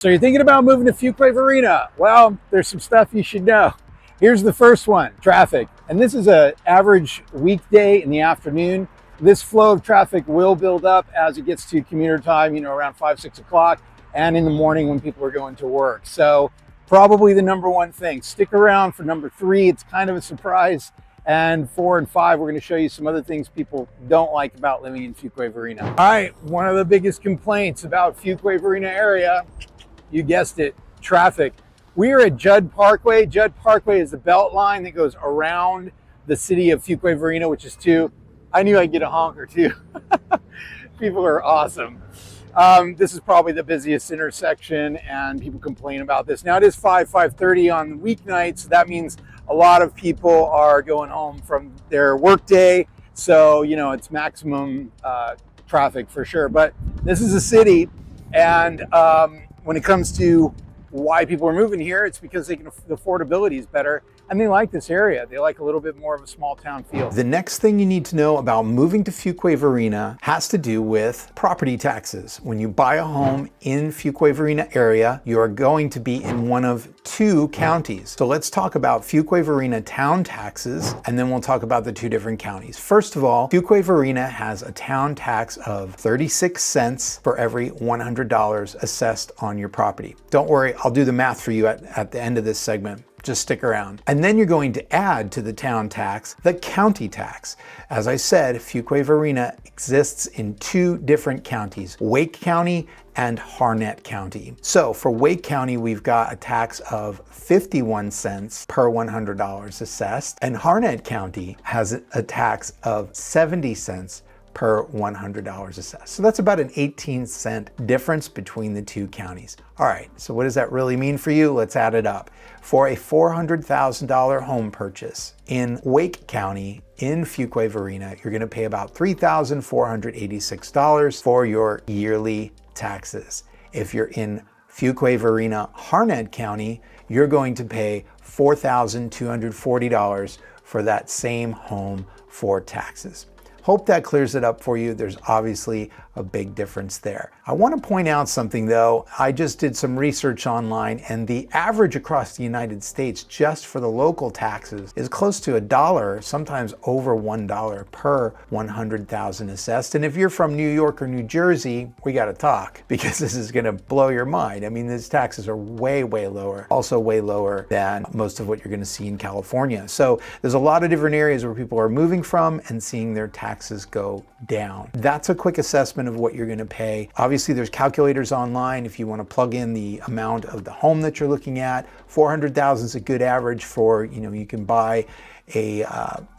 So you're thinking about moving to Fuquay-Varina? Well, there's some stuff you should know. Here's the first one, traffic. And this is an average weekday in the afternoon. This flow of traffic will build up as it gets to commuter time, around 5, 6 o'clock, and in the morning when people are going to work. So probably the number one thing. Stick around for number 3. It's kind of a surprise. And 4 and 5, we're going to show you some other things people don't like about living in Fuquay-Varina. All right, one of the biggest complaints about Fuquay-Varina area, you guessed it, traffic. We are at Judd Parkway. Judd Parkway is the belt line that goes around the city of Fuquay-Varina, which is 2. I knew I'd get a honker too. People are awesome. This is probably the busiest intersection and people complain about this. Now it is 5:30 on weeknights. So that means a lot of people are going home from their work day. So, it's maximum traffic for sure. But this is a city, and when it comes to why people are moving here, it's because the affordability is better and they like this area. They like a little bit more of a small town feel. The next thing you need to know about moving to Fuquay-Varina has to do with property taxes. When you buy a home in Fuquay-Varina area, you are going to be in one of 2 counties. So let's talk about Fuquay-Varina town taxes, and then we'll talk about the 2 different counties. First of all, Fuquay-Varina has a town tax of 36 cents for every $100 assessed on your property. Don't worry, I'll do the math for you at the end of this segment. Just stick around. And then you're going to add to the town tax the county tax. As I said, Fuquay-Varina exists in 2 different counties, Wake County and Harnett County. So for Wake County, we've got a tax of 51 cents per $100 assessed, and Harnett County has a tax of 70 cents per $100 assessed. So that's about an 18-cent difference between the 2 counties. All right, so what does that really mean for you? Let's add it up. For a $400,000 home purchase in Wake County in Fuquay-Varina, you're going to pay about $3,486 for your yearly taxes. If you're in Fuquay-Varina, Harnett County, you're going to pay $4,240 for that same home for taxes. Hope that clears it up for you. There's obviously a big difference there. I want to point out something though. I just did some research online, and the average across the United States just for the local taxes is close to $1, sometimes over $1 per 100,000 assessed. And if you're from New York or New Jersey, we got to talk, because this is going to blow your mind. I mean, these taxes are way, way lower, also way lower than most of what you're going to see in California. So there's a lot of different areas where people are moving from and seeing their taxes go down. That's a quick assessment of what you're going to pay. Obviously, there's calculators online if you want to plug in the amount of the home that you're looking at. 400,000 is a good average for, you can buy a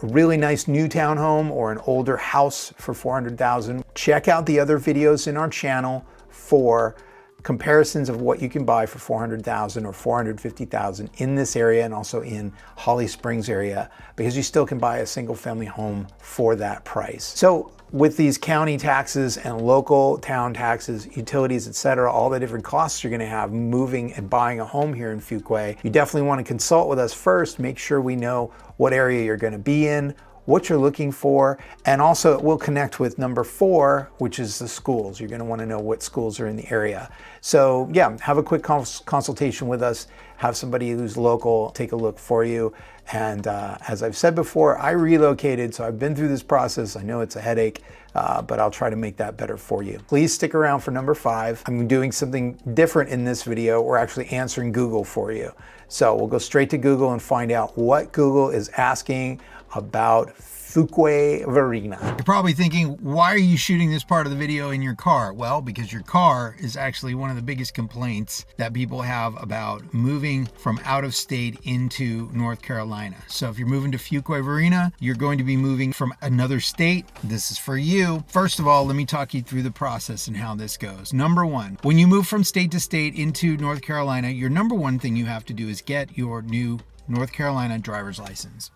really nice new townhome or an older house for 400,000. Check out the other videos in our channel for comparisons of what you can buy for 400,000 or 450,000 in this area and also in Holly Springs area, because you still can buy a single family home for that price. So with these county taxes and local town taxes, utilities, etc., all the different costs you're going to have moving and buying a home here in Fuquay, you definitely want to consult with us first. Make sure we know what area you're going to be in, what you're looking for, and also it will connect with number 4, which is the schools. You're going to want to know what schools are in the area. So yeah, have a quick consultation with us, have somebody who's local take a look for you. And as I've said before, I relocated, so I've been through this process. I know it's a headache, but I'll try to make that better for you. Please stick around for number 5. I'm doing something different in this video. We're actually answering Google for you. So we'll go straight to Google and find out what Google is asking about Fuquay-Varina. You're probably thinking, why are you shooting this part of the video in your car? Well, because your car is actually one of the biggest complaints that people have about moving from out of state into North Carolina. So if you're moving to Fuquay-Varina, you're going to be moving from another state. This is for you. First of all, let me talk you through the process and how this goes. Number 1, when you move from state to state into North Carolina, your number 1 thing you have to do is get your new North Carolina driver's license.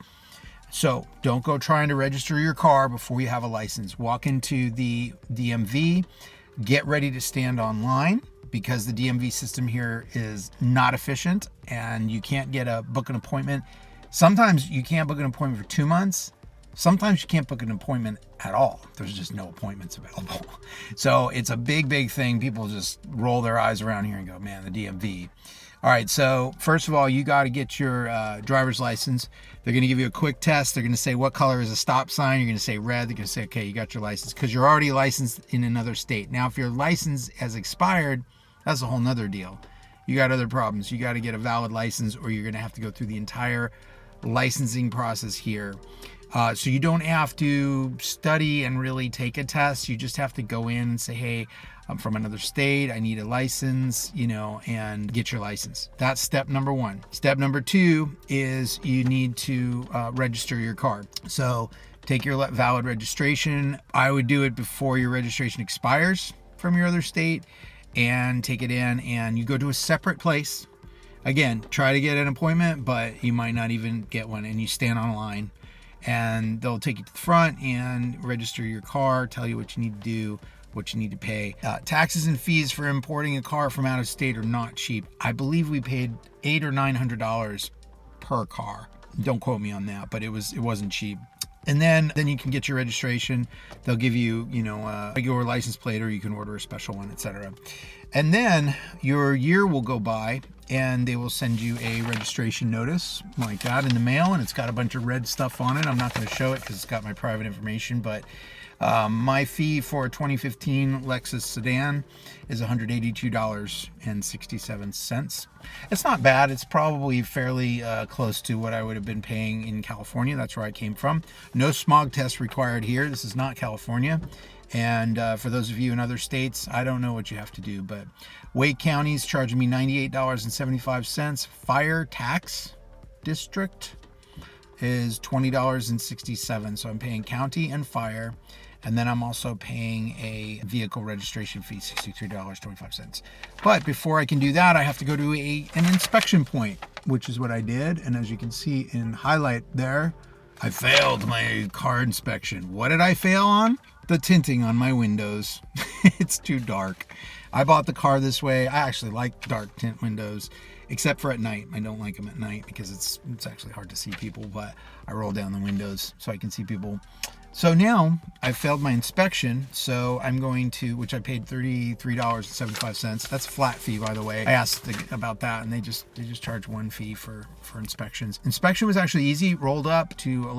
So don't go trying to register your car before you have a license. Walk into the DMV, get ready to stand online, because the DMV system here is not efficient and you can't book an appointment. Sometimes you can't book an appointment for 2 months. Sometimes you can't book an appointment at all. There's just no appointments available. So it's a big thing. People just roll their eyes around here and go, man, the DMV. All right, so first of all, you got to get your driver's license. They're going to give you a quick test. They're going to say, what color is a stop sign? You're going to say red. They're going to say, okay, you got your license, because you're already licensed in another state. Now, if your license has expired, that's a whole nother deal. You got other problems. You got to get a valid license, or you're going to have to go through the entire licensing process here. So you don't have to study and really take a test. You just have to go in and say, hey, I'm from another state, I need a license, and get your license. That's step number one. Step number two is you need to register your car. So take your valid registration. I would do it before your registration expires from your other state, and take it in, and you go to a separate place. Again, try to get an appointment, but you might not even get one, and you stand on a line, and they'll take you to the front and register your car, tell you what you need to do, what you need to pay. Taxes and fees for importing a car from out of state are not cheap. I believe we paid $800 or $900 per car. Don't quote me on that, but it wasn't cheap. And then you can get your registration. They'll give you, a regular license plate, or you can order a special one, etc. And then your year will go by, and they will send you a registration notice like that in the mail, and it's got a bunch of red stuff on it. I'm not going to show it because it's got my private information, but my fee for a 2015 Lexus sedan is $182.67. It's not bad. It's probably fairly close to what I would have been paying in California. That's where I came from. No smog test required here. This is not California. And for those of you in other states, I don't know what you have to do, but Wake County's charging me $98.75. Fire tax district is $20.67. So I'm paying county and fire. And then I'm also paying a vehicle registration fee, $63.25. But before I can do that, I have to go to an inspection point, which is what I did. And as you can see in highlight there, I failed my car inspection. What did I fail on? The tinting on my windows. It's too dark. I bought the car this way. I actually like dark tint windows, except for at night. I don't like them at night because it's actually hard to see people, but I roll down the windows so I can see people. So now I failed my inspection, so I'm going to, which I paid $33.75. That's a flat fee, by the way. I asked about that, and they just charge one fee for inspections. Inspection was actually easy. Rolled up to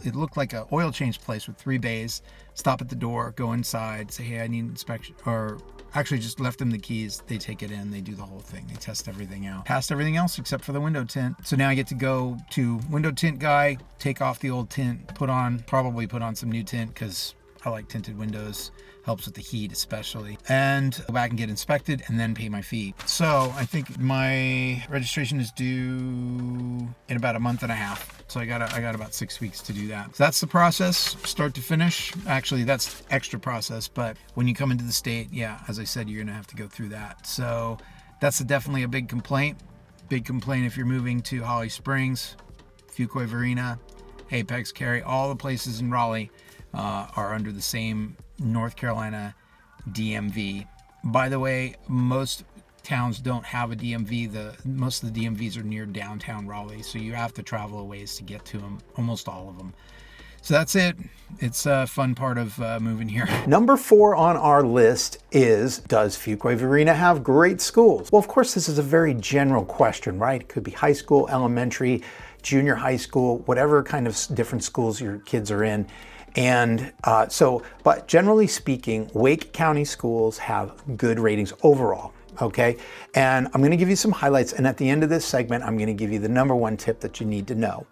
it looked like an oil change place with 3 bays. Stop at the door, go inside, say, hey, I need inspection, or actually just left them the keys. They take it in, they do the whole thing. They test everything out. Passed everything else except for the window tint. So now I get to go to window tint guy, take off the old tint, probably put on some new tint because I like tinted windows. Helps with the heat especially. And go back and get inspected and then pay my fee. So I think my registration is due in about a month and a half. So I got about 6 weeks to do that. So that's the process, start to finish. Actually, that's extra process, but when you come into the state, yeah, as I said, you're gonna have to go through that. So that's definitely a big complaint. Big complaint if you're moving to Holly Springs, Fuquay-Varina, Apex, Cary, all the places in Raleigh are under the same North Carolina DMV. By the way, most towns don't have a DMV. Most of the DMVs are near downtown Raleigh, so you have to travel a ways to get to them, almost all of them. So that's it. It's a fun part of moving here. Number 4 on our list is, does Fuquay-Varina have great schools? Well, of course, this is a very general question, right? It could be high school, elementary, junior high school, whatever kind of different schools your kids are in. And but generally speaking, Wake County schools have good ratings overall, okay? And I'm gonna give you some highlights, and at the end of this segment, I'm gonna give you the number 1 tip that you need to know.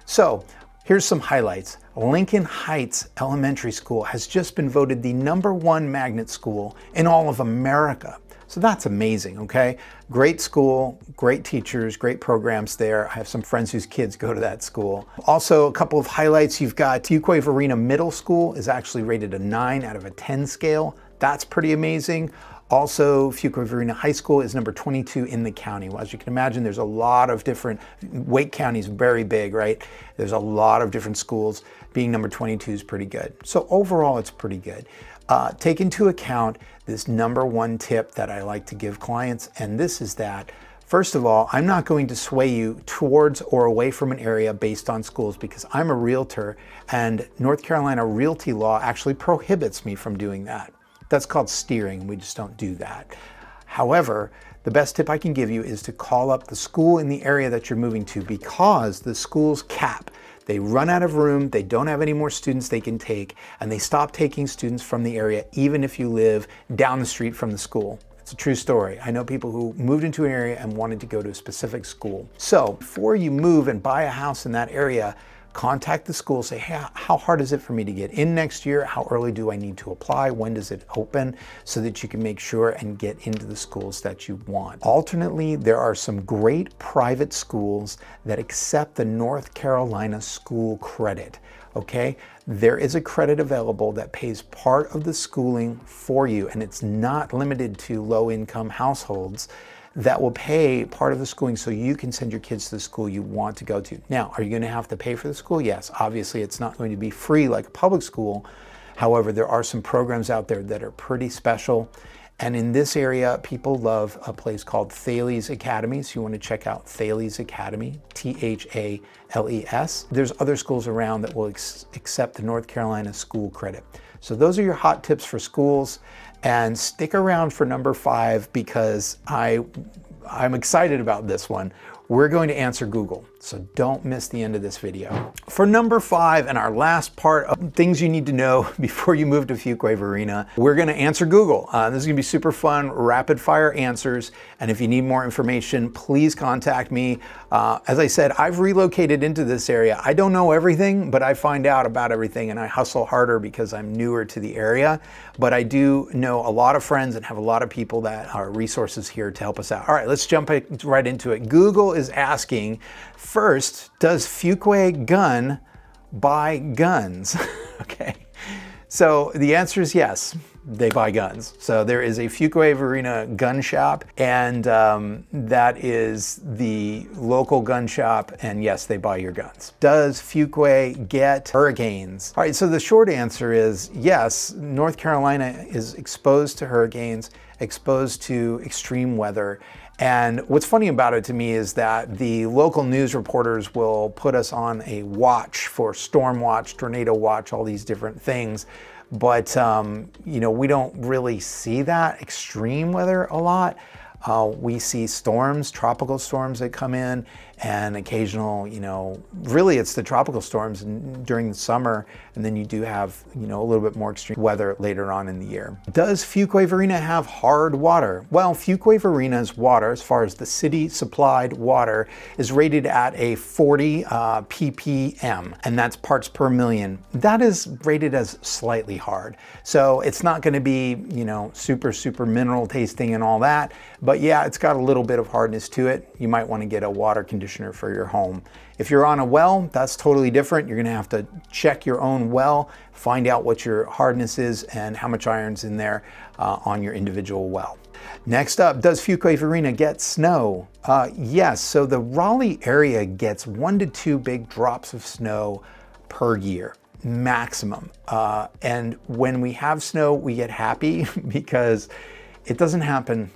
So here's some highlights. Lincoln Heights Elementary School has just been voted the number 1 magnet school in all of America. So that's amazing, okay? Great school, great teachers, great programs there. I have some friends whose kids go to that school. Also, a couple of highlights. You've got Fuquay-Varina Middle School is actually rated a 9 out of a 10 scale. That's pretty amazing. Also, Fuquay-Varina High School is number 22 in the county. Well, as you can imagine, there's a lot of different, Wake County is very big, right? There's a lot of different schools. Being number 22 is pretty good. So overall, it's pretty good. Take into account this number 1 tip that I like to give clients, and this is that First of all, I'm not going to sway you towards or away from an area based on schools because I'm a realtor and North Carolina realty law actually prohibits me from doing that. That's called steering, and we just don't do that. However, the best tip I can give you is to call up the school in the area that you're moving to because the schools cap. They run out of room, they don't have any more students they can take, and they stop taking students from the area even if you live down the street from the school. It's a true story. I know people who moved into an area and wanted to go to a specific school. So before you move and buy a house in that area, contact the school, say, hey, how hard is it for me to get in next year? How early do I need to apply? When does it open? So that you can make sure and get into the schools that you want. Alternately, there are some great private schools that accept the North Carolina school credit. Okay, there is a credit available that pays part of the schooling for you, and it's not limited to low-income households that will pay part of the schooling so you can send your kids to the school you want to go to. Now, are you going to have to pay for the school? Yes, obviously it's not going to be free like a public school. However, there are some programs out there that are pretty special. And in this area, people love a place called Thales Academy. So you want to check out Thales Academy, Thales. There's other schools around that will accept the North Carolina school credit. So those are your hot tips for schools. And stick around for number 5 because I'm excited about this one. We're going to answer Google, so don't miss the end of this video. For number 5 and our last part of things you need to know before you move to Fuquay-Varina, we're going to answer Google. This is going to be super fun, rapid fire answers. And if you need more information, please contact me. As I said, I've relocated into this area. I don't know everything, but I find out about everything and I hustle harder because I'm newer to the area. But I do know a lot of friends and have a lot of people that are resources here to help us out. All right, let's jump right into it. Google is asking, first, does Fuquay gun buy guns? Okay, so the answer is yes, they buy guns. So there is a Fuquay-Varina gun shop, and that is the local gun shop, and yes, they buy your guns. Does Fuquay get hurricanes? All right, so the short answer is yes, North Carolina is exposed to hurricanes, exposed to extreme weather. And what's funny about it to me is that the local news reporters will put us on a watch for storm watch, tornado watch, all these different things. But, you know, we don't really see that extreme weather a lot. We see storms, tropical storms that come in, and occasional, you know, really it's the tropical storms during the summer, and then you do have, you know, a little bit more extreme weather later on in the year. Does Fuquay-Varina have hard water? Well, Fuquay-Varina's water, as far as the city supplied water, is rated at a 40 ppm, and that's parts per million. That is rated as slightly hard. So it's not going to be, you know, super mineral tasting and all that, but yeah, it's got a little bit of hardness to it. You might want to get a water conditioner for your home. If you're on a well, that's totally different. You're going to have to check your own well, find out what your hardness is and how much iron's in there on your individual well. Next up, does Fuquay-Varina get snow? Yes, so the Raleigh area gets 1 to 2 big drops of snow per year, maximum. And when we have snow, we get happy because it doesn't happen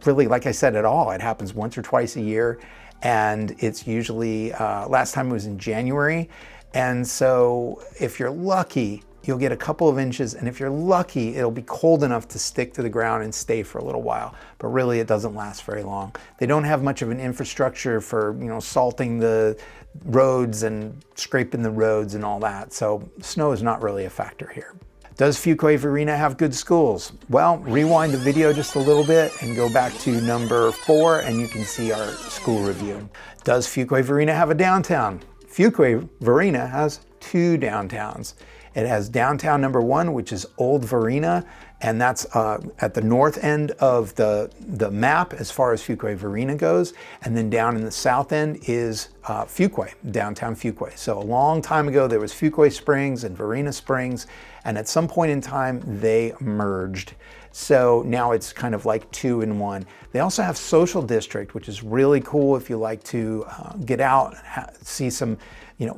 really, like I said, at all. It happens once or twice a year, and it's usually, last time it was in January. And so if you're lucky, you'll get a couple of inches, and if you're lucky, it'll be cold enough to stick to the ground and stay for a little while. But really, it doesn't last very long. They don't have much of an infrastructure for, you know, salting the roads and scraping the roads and all that. So snow is not really a factor here. Does Fuquay-Varina have good schools? Well, rewind the video just a little bit and go back to number 4 and you can see our school review. Does Fuquay-Varina have a downtown? Fuquay-Varina has 2 downtowns. It has downtown number 1, which is Old Varina, and that's at the north end of the map as far as Fuquay-Varina goes. And then down in the south end is Fuquay, downtown Fuquay. So a long time ago, there was Fuquay Springs and Varina Springs, and at some point in time, they merged. So now it's kind of like 2 in 1. They also have social district, which is really cool if you like to get out and see some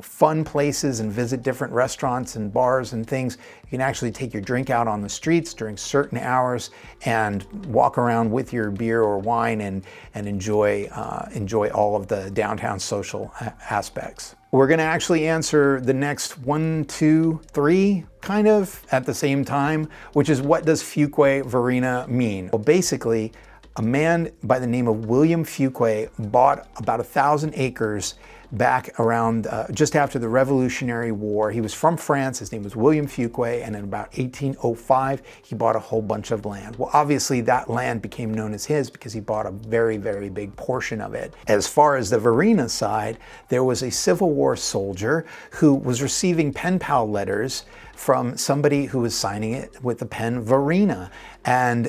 fun places and visit different restaurants and bars and things. You can actually take your drink out on the streets during certain hours and walk around with your beer or wine and enjoy all of the downtown social aspects. We're going to actually answer the next 1, 2, 3 kind of at the same time, which is, what does Fuquay-Varina mean? Well, basically, a man by the name of William Fuquay bought about 1,000 acres back around just after the Revolutionary War. He was from France. His name was William Fuquay, and in about 1805, he bought a whole bunch of land. Well, obviously that land became known as his because he bought a very, very big portion of it. As far as the Varina side, there was a Civil War soldier who was receiving pen pal letters from somebody who was signing it with the pen Varina. And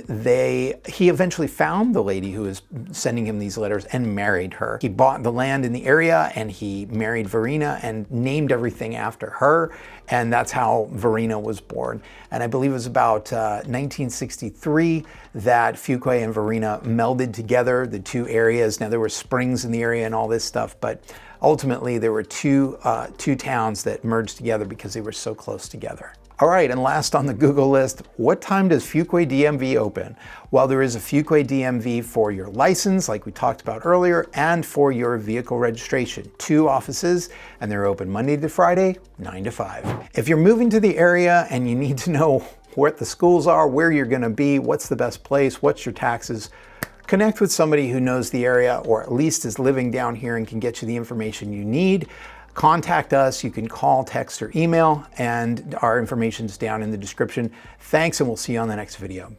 he eventually found the lady who was sending him these letters and married her. He bought the land in the area and he married Varina and named everything after her. And that's how Varina was born. And I believe it was about 1963 that Fuquay and Varina melded together, the two areas. Now there were springs in the area and all this stuff, but ultimately there were two towns that merged together because they were so close together. All right, and last on the Google list, what time does Fuquay DMV open? Well, there is a Fuquay DMV for your license, like we talked about earlier, and for your vehicle registration. 2 offices, and they're open Monday to Friday, 9 to 5. If you're moving to the area and you need to know what the schools are, where you're gonna be, what's the best place, what's your taxes, connect with somebody who knows the area or at least is living down here and can get you the information you need. Contact us. You can call, text, or email, and our information's down in the description. Thanks, and we'll see you on the next video.